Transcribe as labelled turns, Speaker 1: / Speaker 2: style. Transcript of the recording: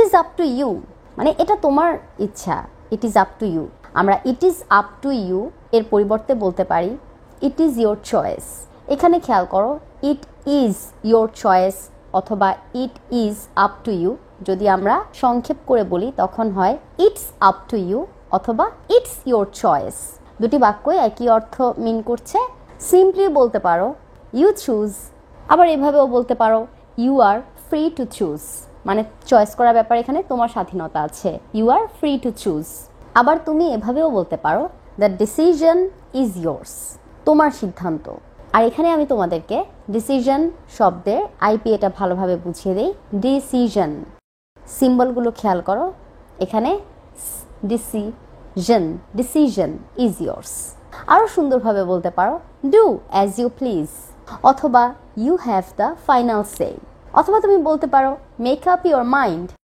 Speaker 1: Is up to you মানে এটা তোমার ইচ্ছা, it is up to you. আমরা it is up to you এর পরিবর্তে বলতে পারি ইট ইজ ইয়োর চয়েস। এখানে খেয়াল করো, ইট ইজ ইয়োর চয়েস অথবা it is up to you যদি আমরা সংক্ষেপ করে বলি তখন হয় ইটস আপ টু ইউ অথবা ইটস ইয়োর চয়েস। দুটি বাক্যই একই অর্থ মিন করছে। সিম্পলি বলতে পারো ইউ চুজ, আবার এভাবেও বলতে পারো you are free to choose, মানে চয়েস করার ব্যাপারে এখানে তোমার স্বাধীনতা আছে, you are free to choose. আবার তুমি এভাবেও বলতে পারো দ্য ডিসিশন ইজ ইয়োর্স, তোমার সিদ্ধান্ত। আর এখানে আমি তোমাদেরকে ডিসিশন শব্দের আইপি এটা ভালোভাবে বুঝিয়ে দেই। ডিসিশন সিম্বলগুলো খেয়াল করো, এখানে ডিসিশন, ডিসিশন ইজ ইয়োর্স। আরও সুন্দরভাবে বলতে পারো ডু অ্যাজ ইউ প্লিজ অথবা ইউ হ্যাভ দ্য ফাইনাল সে, অথবা তুমি বলতে পারো মেক আপ ইয়োর মাইন্ড